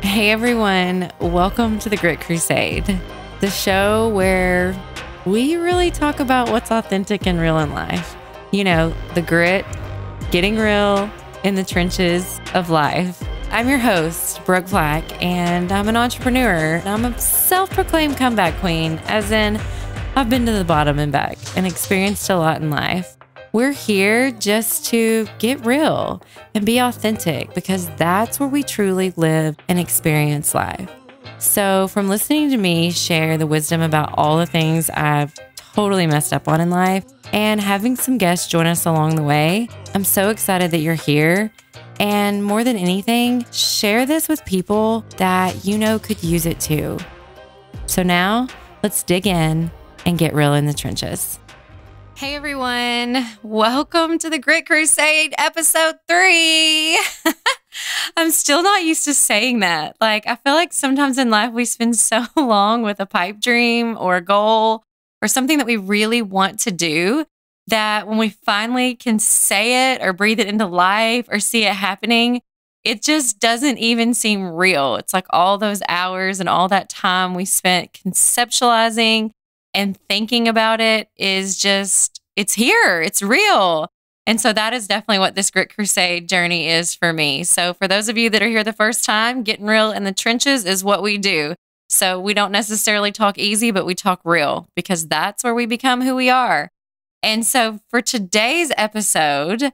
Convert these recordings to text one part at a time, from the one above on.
Hey everyone, welcome to the GRIT Crusade, the show where we really talk about what's authentic and real in life. You know, the grit, getting real in the trenches of life. I'm your host, Brooke Plack, and I'm an entrepreneur. I'm a self-proclaimed comeback queen, as in I've been to the bottom and back and experienced a lot in life. We're here just to get real and be authentic because that's where we truly live and experience life. So from listening to me share the wisdom about all the things I've totally messed up on in life and having some guests join us along the way, I'm so excited that you're here. And more than anything, share this with people that you know could use it too. So now let's dig in and get real in the trenches. Hey everyone, welcome to the GRIT Crusade episode 3. I'm still not used to saying that. I feel like sometimes in life we spend so long with a pipe dream or a goal or something that we really want to do that when we finally can say it or breathe it into life or see it happening, it just doesn't even seem real. It's like all those hours and all that time we spent conceptualizing and thinking about it is just, it's here, it's real. And so that is definitely what this GRIT Crusade journey is for me. So for those of you that are here the first time, getting real in the trenches is what we do. So we don't necessarily talk easy, but we talk real because that's where we become who we are. And so for today's episode,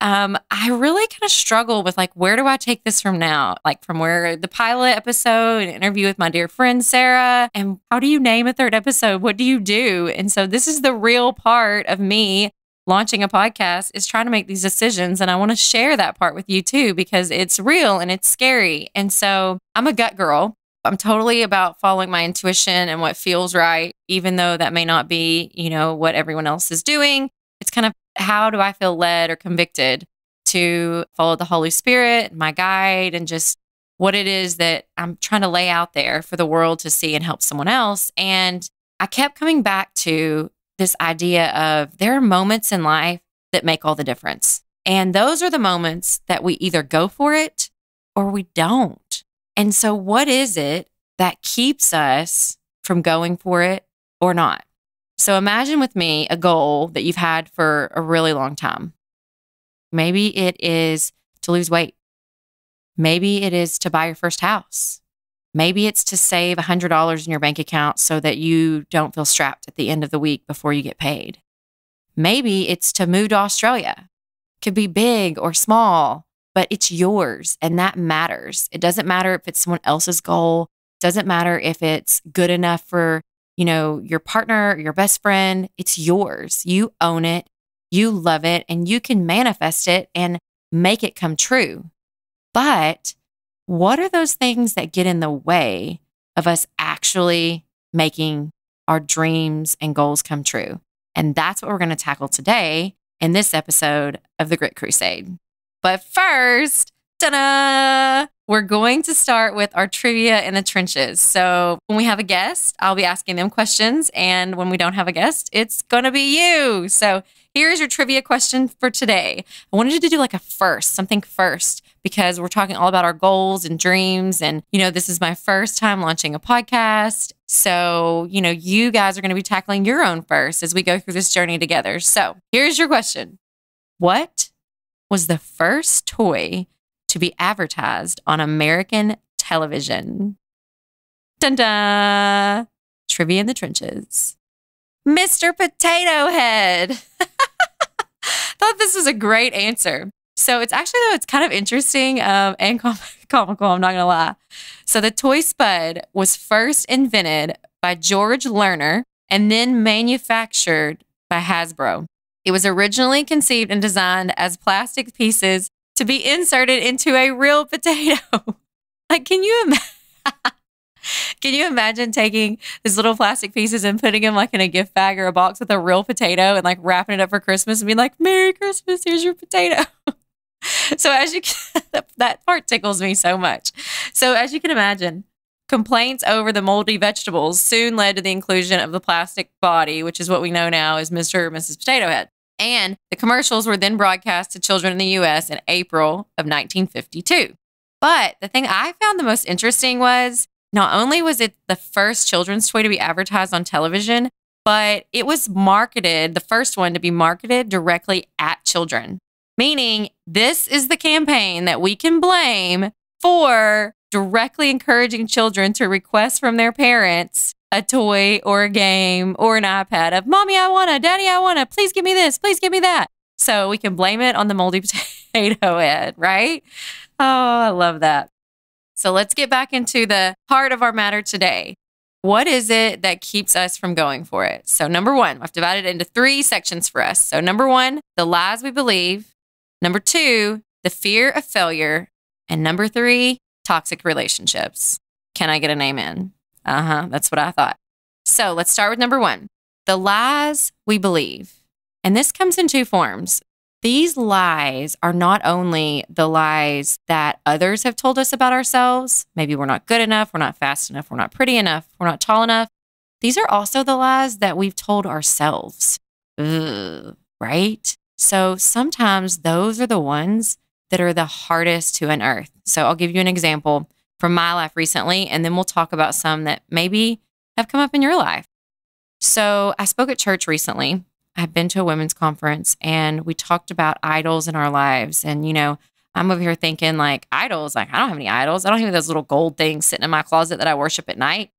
I really kind of struggle with where do I take this from now? From where the pilot episode, an interview with my dear friend, Sarah, and how do you name a third episode? What do you do? And so this is the real part of me launching a podcast is trying to make these decisions. And I want to share that part with you too, because it's real and it's scary. And so I'm a gut girl. I'm totally about following my intuition and what feels right, even though that may not be, what everyone else is doing. It's kind of how do I feel led or convicted to follow the Holy Spirit, my guide, and just what it is that I'm trying to lay out there for the world to see and help someone else. And I kept coming back to this idea of there are moments in life that make all the difference. And those are the moments that we either go for it or we don't. And so what is it that keeps us from going for it or not? So imagine with me a goal that you've had for a really long time. Maybe it is to lose weight. Maybe it is to buy your first house. Maybe it's to save $100 in your bank account so that you don't feel strapped at the end of the week before you get paid. Maybe it's to move to Australia. It could be big or small, but it's yours and that matters. It doesn't matter if it's someone else's goal. It doesn't matter if it's good enough for your partner, your best friend. It's yours. You own it. You love it and you can manifest it and make it come true. But what are those things that get in the way of us actually making our dreams and goals come true? And that's what we're going to tackle today in this episode of the GRIT Crusade. But first, ta-da! We're going to start with our trivia in the trenches. So when we have a guest, I'll be asking them questions. And when we don't have a guest, it's going to be you. So here's your trivia question for today. I wanted you to do something first, because we're talking all about our goals and dreams. And, this is my first time launching a podcast. So, you guys are going to be tackling your own first as we go through this journey together. So here's your question. What was the first toy to be advertised on American television? Dun dun! Trivia in the trenches. Mr. Potato Head. Thought this was a great answer. So it's actually, though, it's kind of interesting and comical, I'm not going to lie. So the toy Spud was first invented by George Lerner and then manufactured by Hasbro. It was originally conceived and designed as plastic pieces to be inserted into a real potato. Can you imagine taking these little plastic pieces and putting them in a gift bag or a box with a real potato and wrapping it up for Christmas and being like, Merry Christmas, here's your potato. So as you can, that part tickles me so much. So as you can imagine, complaints over the moldy vegetables soon led to the inclusion of the plastic body, which is what we know now as Mr. or Mrs. Potato Head. And the commercials were then broadcast to children in the U.S. in April of 1952. But the thing I found the most interesting was not only was it the first children's toy to be advertised on television, but it was marketed, the first one to be marketed directly at children. Meaning, this is the campaign that we can blame for directly encouraging children to request from their parents a toy or a game or an iPad of, Mommy, I want to, Daddy, I want to, please give me this, please give me that. So we can blame it on the moldy potato head, right? Oh, I love that. So let's get back into the heart of our matter today. What is it that keeps us from going for it? So number one, I've divided it into 3 sections for us. So number 1, the lies we believe. Number 2, the fear of failure. And number 3, toxic relationships. Can I get an amen? That's what I thought. So let's start with number 1, the lies we believe. And this comes in 2 forms. These lies are not only the lies that others have told us about ourselves. Maybe we're not good enough, we're not fast enough, we're not pretty enough, we're not tall enough. These are also the lies that we've told ourselves. Ugh, right? So sometimes those are the ones that are the hardest to unearth. So I'll give you an example from my life recently, and then we'll talk about some that maybe have come up in your life. So I spoke at church recently. I've been to a women's conference and we talked about idols in our lives. And, I'm over here thinking like idols, like I don't have any idols. I don't have those little gold things sitting in my closet that I worship at night.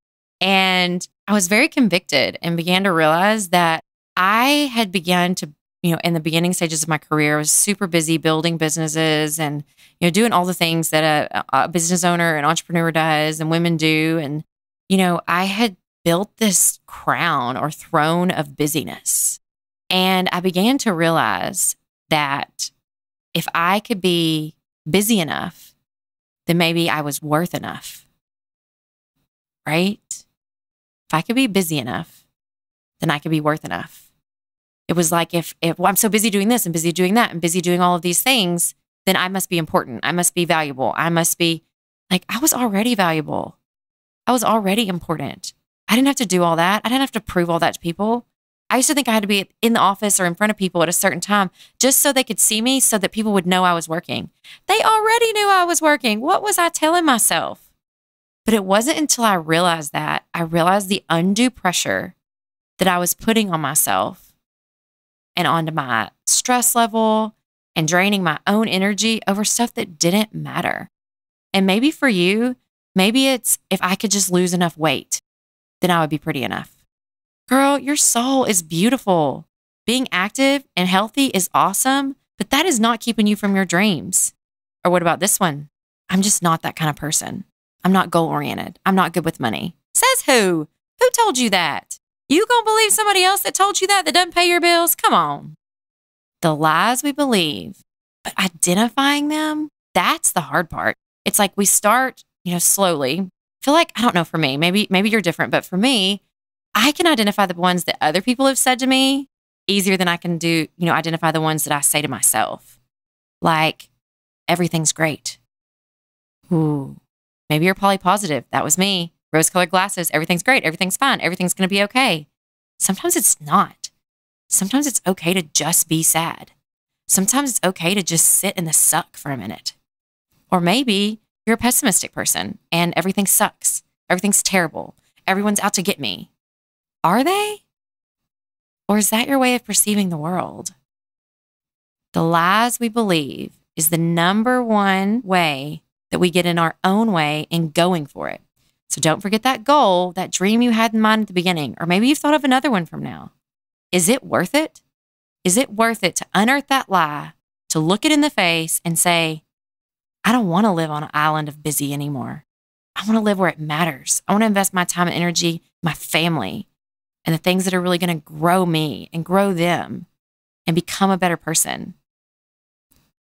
And I was very convicted and began to realize that I had begun to, in the beginning stages of my career, I was super busy building businesses and, doing all the things that a business owner, an entrepreneur does and women do. And, I had built this crown or throne of busyness. And I began to realize that if I could be busy enough, then maybe I was worth enough, right? If I could be busy enough, then I could be worth enough. It was like if well, I'm so busy doing this and busy doing that and busy doing all of these things, then I must be important. I must be valuable. I must be like, I was already valuable. I was already important. I didn't have to do all that. I didn't have to prove all that to people. I used to think I had to be in the office or in front of people at a certain time just so they could see me so that people would know I was working. They already knew I was working. What was I telling myself? But it wasn't until I realized that, I realized the undue pressure that I was putting on myself and onto my stress level and draining my own energy over stuff that didn't matter. And maybe for you, maybe it's if I could just lose enough weight, then I would be pretty enough. Girl, your soul is beautiful. Being active and healthy is awesome, but that is not keeping you from your dreams. Or what about this one? I'm just not that kind of person. I'm not goal-oriented. I'm not good with money. Says who? Who told you that? You gonna believe somebody else that told you that doesn't pay your bills? Come on. The lies we believe, but identifying them, that's the hard part. It's like we start, slowly. I feel like, I don't know for me, maybe you're different, but for me, I can identify the ones that other people have said to me easier than I can do, identify the ones that I say to myself. Like, everything's great. Ooh, maybe you're polypositive. That was me. Rose-colored glasses. Everything's great. Everything's fine. Everything's going to be okay. Sometimes it's not. Sometimes it's okay to just be sad. Sometimes it's okay to just sit in the suck for a minute. Or maybe you're a pessimistic person and everything sucks. Everything's terrible. Everyone's out to get me. Are they? Or is that your way of perceiving the world? The lies we believe is the number one way that we get in our own way in going for it. So don't forget that goal, that dream you had in mind at the beginning, or maybe you've thought of another one from now. Is it worth it? Is it worth it to unearth that lie, to look it in the face and say, I don't want to live on an island of busy anymore. I want to live where it matters. I want to invest my time and energy, my family, and the things that are really going to grow me and grow them and become a better person.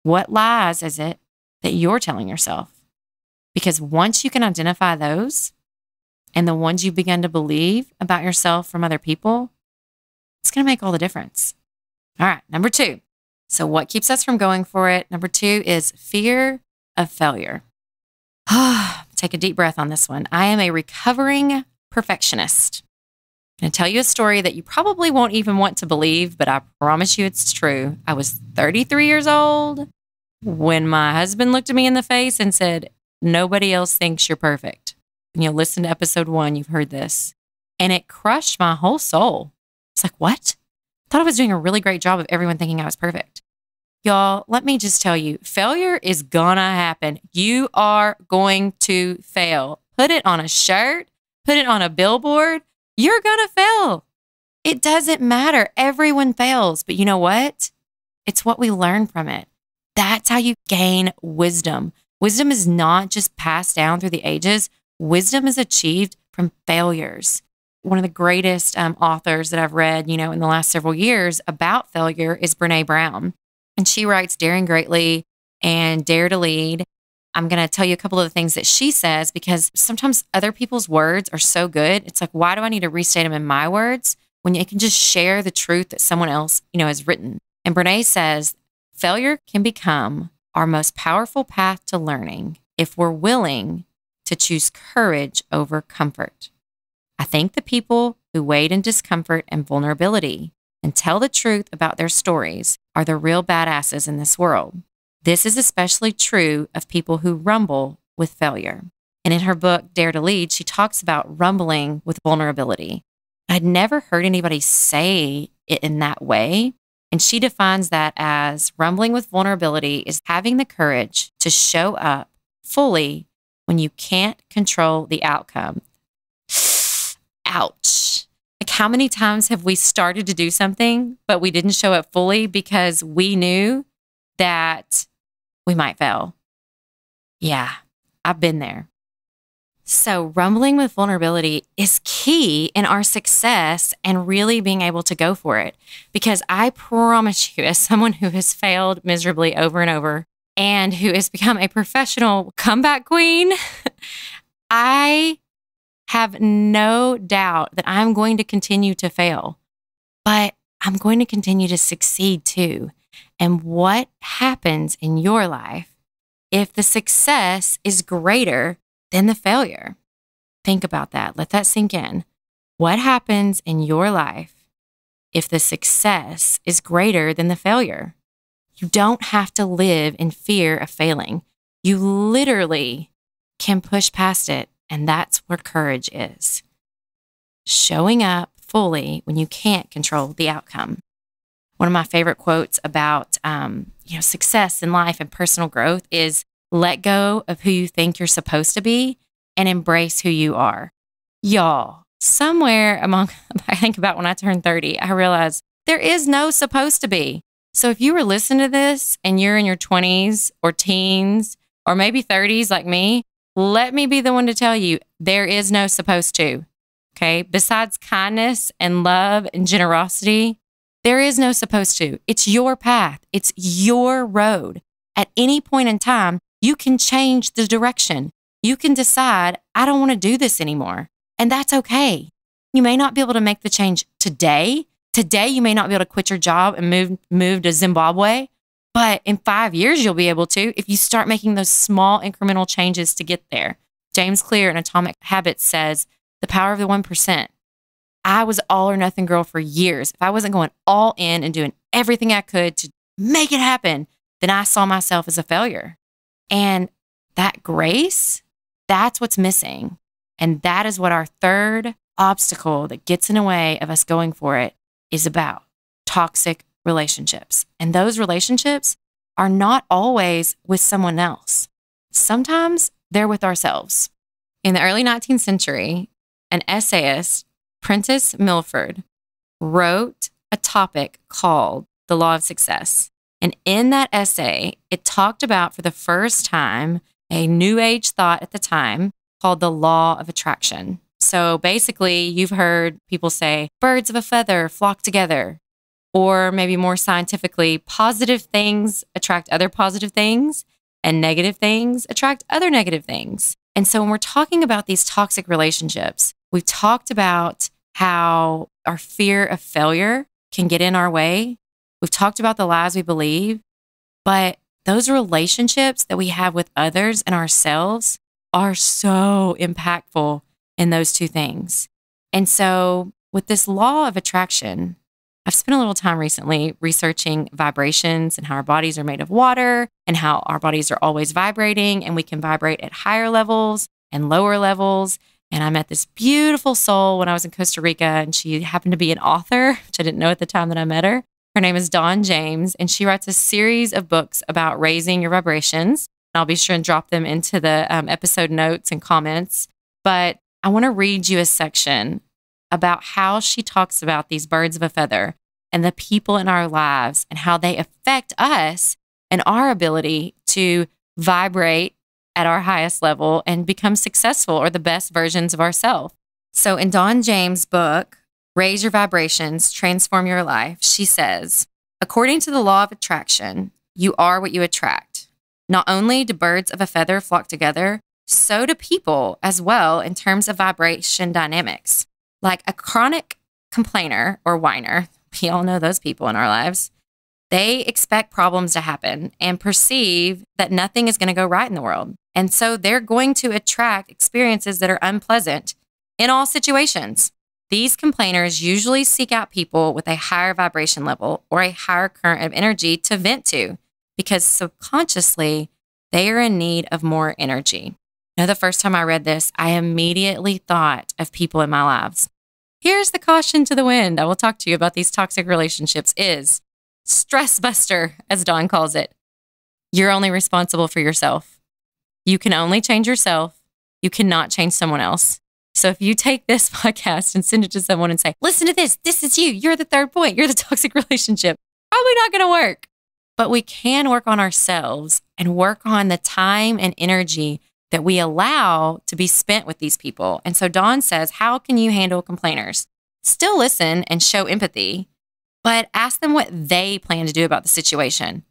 What lies is it that you're telling yourself? Because once you can identify those and the ones you've begun to believe about yourself from other people, it's going to make all the difference. All right, number 2. So what keeps us from going for it? Number 2 is fear of failure. Take a deep breath on this one. I am a recovering perfectionist. I'm going to tell you a story that you probably won't even want to believe, but I promise you it's true. I was 33 years old when my husband looked at me in the face and said, Nobody else thinks you're perfect. Listen to episode 1. You've heard this. And it crushed my whole soul. It's like, what? I thought I was doing a really great job of everyone thinking I was perfect. Y'all, let me just tell you, failure is gonna happen. You are going to fail. Put it on a shirt, put it on a billboard. You're gonna fail. It doesn't matter. Everyone fails. But you know what? It's what we learn from it. That's how you gain wisdom. Wisdom is not just passed down through the ages. Wisdom is achieved from failures. One of the greatest authors that I've read, in the last several years about failure is Brene Brown. And she writes Daring Greatly and Dare to Lead. I'm going to tell you a couple of the things that she says because sometimes other people's words are so good. It's like, why do I need to restate them in my words when you can just share the truth that someone else, has written? And Brene says, failure can become our most powerful path to learning if we're willing to choose courage over comfort. I think the people who wade in discomfort and vulnerability and tell the truth about their stories are the real badasses in this world. This is especially true of people who rumble with failure. And in her book, Dare to Lead, she talks about rumbling with vulnerability. I'd never heard anybody say it in that way. And she defines that as rumbling with vulnerability is having the courage to show up fully when you can't control the outcome. Ouch. Like, how many times have we started to do something, but we didn't show up fully because we knew that we might fail? Yeah, I've been there. So rumbling with vulnerability is key in our success and really being able to go for it. Because I promise you, as someone who has failed miserably over and over and who has become a professional comeback queen, I have no doubt that I'm going to continue to fail, but I'm going to continue to succeed too. And what happens in your life if the success is greater than the failure? Think about that. Let that sink in. What happens in your life if the success is greater than the failure? You don't have to live in fear of failing. You literally can push past it. And that's where courage is. Showing up fully when you can't control the outcome. One of my favorite quotes about success in life and personal growth is, let go of who you think you're supposed to be and embrace who you are. Y'all, somewhere among, I think about when I turned 30, I realized there is no supposed to be. So if you were listening to this and you're in your 20s or teens or maybe 30s like me, let me be the one to tell you there is no supposed to. Okay. Besides kindness and love and generosity, there is no supposed to. It's your path. It's your road. At any point in time, you can change the direction. You can decide, I don't want to do this anymore. And that's okay. You may not be able to make the change today. Today, you may not be able to quit your job and move to Zimbabwe. But in 5 years, you'll be able to if you start making those small incremental changes to get there. James Clear in Atomic Habits says, the power of the 1%. I was all or nothing girl for years. If I wasn't going all in and doing everything I could to make it happen, then I saw myself as a failure. And that grace, that's what's missing. And that is what our third obstacle that gets in the way of us going for it is about: toxic relationships. And those relationships are not always with someone else. Sometimes they're with ourselves. In the early 19th century, an essayist, Prentice Milford, wrote a topic called The Law of Success. And in that essay, it talked about, for the first time, a new age thought at the time called the law of attraction. So basically, you've heard people say, birds of a feather flock together. Or maybe more scientifically, positive things attract other positive things, and negative things attract other negative things. And so when we're talking about these toxic relationships, we've talked about how our fear of failure can get in our way. We've talked about the lies we believe, but those relationships that we have with others and ourselves are so impactful in those two things. And so with this law of attraction, I've spent a little time recently researching vibrations and how our bodies are made of water and how our bodies are always vibrating and we can vibrate at higher levels and lower levels. And I met this beautiful soul when I was in Costa Rica, and she happened to be an author, which I didn't know at the time that I met her. Her name is Dawn James, and she writes a series of books about raising your vibrations. I'll be sure and drop them into the episode notes and comments. But I want to read you a section about how she talks about these birds of a feather and the people in our lives and how they affect us and our ability to vibrate at our highest level and become successful or the best versions of ourselves. So in Dawn James' book, Raise Your Vibrations, Transform Your Life, she says, according to the law of attraction, you are what you attract. Not only do birds of a feather flock together, so do people as well in terms of vibration dynamics. Like a chronic complainer or whiner, we all know those people in our lives, they expect problems to happen and perceive that nothing is going to go right in the world. And so they're going to attract experiences that are unpleasant in all situations. These complainers usually seek out people with a higher vibration level or a higher current of energy to vent to because subconsciously they are in need of more energy. Now, the first time I read this, I immediately thought of people in my lives. Here's the caution to the wind. I will talk to you about these toxic relationships is stress buster, as Dawn calls it. You're only responsible for yourself. You can only change yourself. You cannot change someone else. So if you take this podcast and send it to someone and say, listen to this, this is you. You're the third point. You're the toxic relationship. Probably not going to work. But we can work on ourselves and work on the time and energy that we allow to be spent with these people. And so Dawn says, how can you handle complainers? Still listen and show empathy, but ask them what they plan to do about the situation.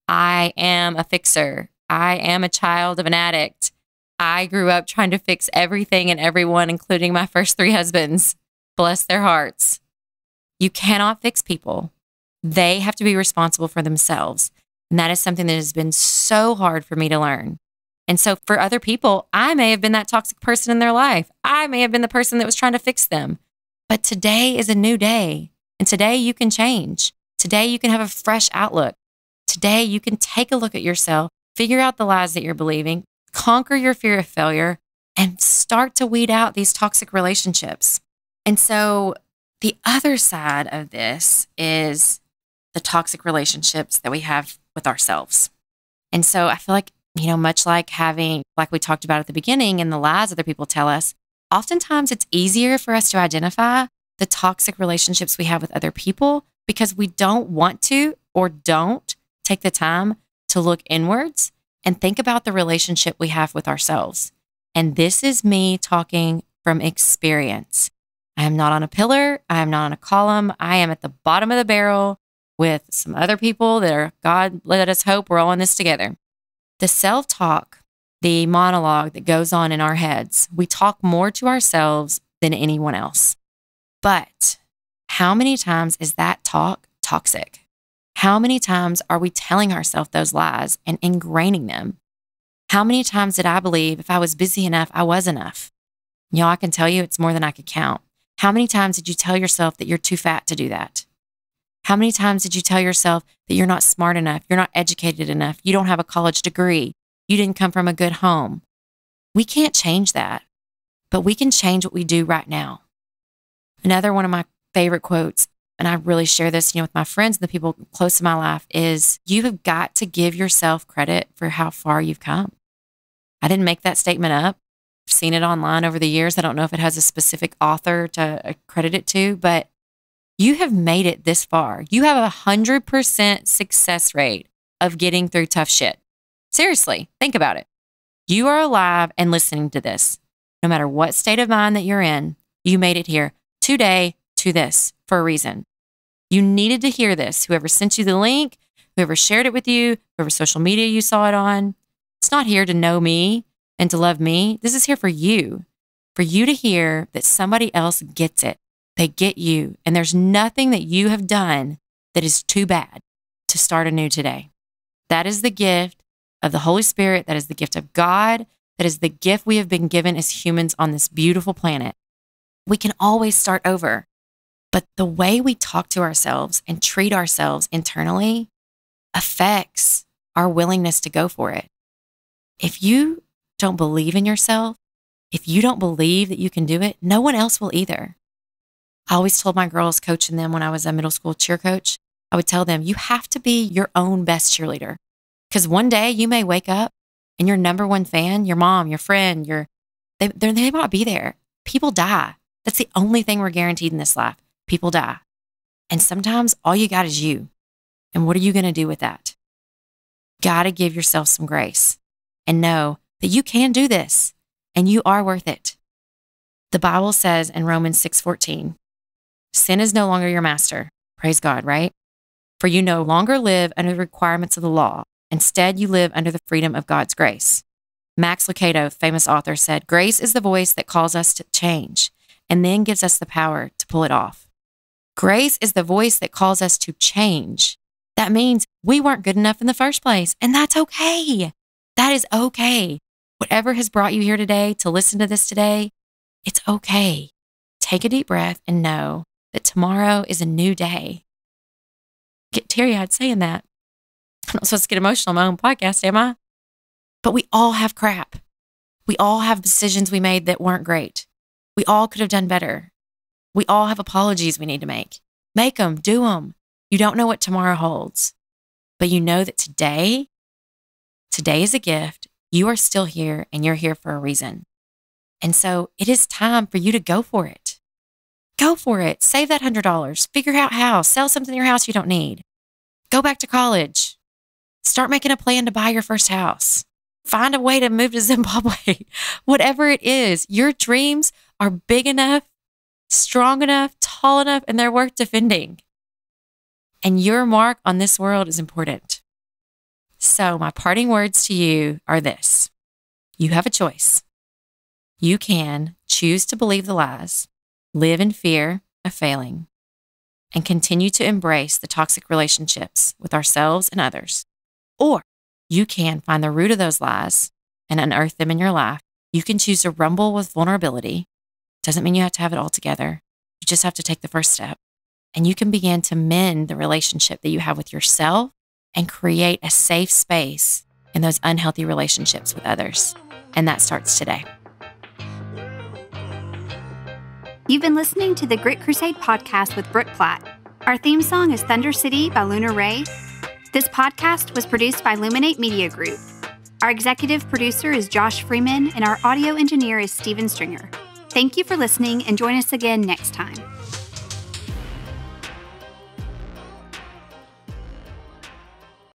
I am a fixer. I am a child of an addict. I grew up trying to fix everything and everyone, including my first 3 husbands. Bless their hearts. You cannot fix people. They have to be responsible for themselves. And that is something that has been so hard for me to learn. And so for other people, I may have been that toxic person in their life. I may have been the person that was trying to fix them. But today is a new day. And today you can change. Today you can have a fresh outlook. Today you can take a look at yourself, figure out the lies that you're believing, conquer your fear of failure, and start to weed out these toxic relationships. And so the other side of this is the toxic relationships that we have with ourselves. And so I feel like, much like like we talked about at the beginning and the lies other people tell us, oftentimes it's easier for us to identify the toxic relationships we have with other people because we don't want to or don't take the time to look inwards and think about the relationship we have with ourselves. And this is me talking from experience. I am not on a pillar. I am not on a column. I am at the bottom of the barrel with some other people that are, God, let us hope we're all in this together. The self-talk, the monologue that goes on in our heads, we talk more to ourselves than anyone else. But how many times is that talk toxic? How many times are we telling ourselves those lies and ingraining them? How many times did I believe if I was busy enough, I was enough? I can tell you it's more than I could count. How many times did you tell yourself that you're too fat to do that? How many times did you tell yourself that you're not smart enough, you're not educated enough, you don't have a college degree, you didn't come from a good home? We can't change that, but we can change what we do right now. Another one of my favorite quotes, and I really share this, with my friends and the people close to my life, is you have got to give yourself credit for how far you've come. I didn't make that statement up. I've seen it online over the years. I don't know if it has a specific author to credit it to, but you have made it this far. You have 100% success rate of getting through tough shit. Seriously, think about it. You are alive and listening to this. No matter what state of mind that you're in, you made it here today to this for a reason. You needed to hear this. Whoever sent you the link, whoever shared it with you, whoever social media you saw it on, it's not here to know me and to love me. This is here for you to hear that somebody else gets it. They get you. And there's nothing that you have done that is too bad to start anew today. That is the gift of the Holy Spirit. That is the gift of God. That is the gift we have been given as humans on this beautiful planet. We can always start over. But the way we talk to ourselves and treat ourselves internally affects our willingness to go for it. If you don't believe in yourself, if you don't believe that you can do it, no one else will either. I always told my girls coaching them when I was a middle school cheer coach, I would tell them, you have to be your own best cheerleader. Because one day you may wake up and your number one fan, your mom, your friend, they might be there. People die. That's the only thing we're guaranteed in this life. People die. And sometimes all you got is you. And what are you going to do with that? Got to give yourself some grace and know that you can do this and you are worth it. The Bible says in Romans 6:14, sin is no longer your master. Praise God, right? For you no longer live under the requirements of the law. Instead, you live under the freedom of God's grace. Max Lucado, famous author, said, grace is the voice that calls us to change and then gives us the power to pull it off. Grace is the voice that calls us to change. That means we weren't good enough in the first place, and that's okay. That is okay. Whatever has brought you here today to listen to this today, it's okay. Take a deep breath and know that tomorrow is a new day. Get teary-eyed saying that. I'm not supposed to get emotional on my own podcast, am I? But we all have crap. We all have decisions we made that weren't great. We all could have done better. We all have apologies we need to make. Make them, do them. You don't know what tomorrow holds, but you know that today is a gift. You are still here and you're here for a reason. And so it is time for you to go for it. Go for it. Save that $100. Figure out how. Sell something in your house you don't need. Go back to college. Start making a plan to buy your first house. Find a way to move to Zimbabwe. Whatever it is, your dreams are big enough, strong enough, tall enough, and they're worth defending. And your mark on this world is important. So my parting words to you are this. You have a choice. You can choose to believe the lies, live in fear of failing, and continue to embrace the toxic relationships with ourselves and others. Or you can find the root of those lies and unearth them in your life. You can choose to rumble with vulnerability. Doesn't mean you have to have it all together. You just have to take the first step. And you can begin to mend the relationship that you have with yourself and create a safe space in those unhealthy relationships with others. And that starts today. You've been listening to the GRIT Crusade podcast with Brooke Plack. Our theme song is Thunder City by Luna Ray. This podcast was produced by Luminate Media Group. Our executive producer is Josh Freeman, and our audio engineer is Steven Stringer. Thank you for listening, and join us again next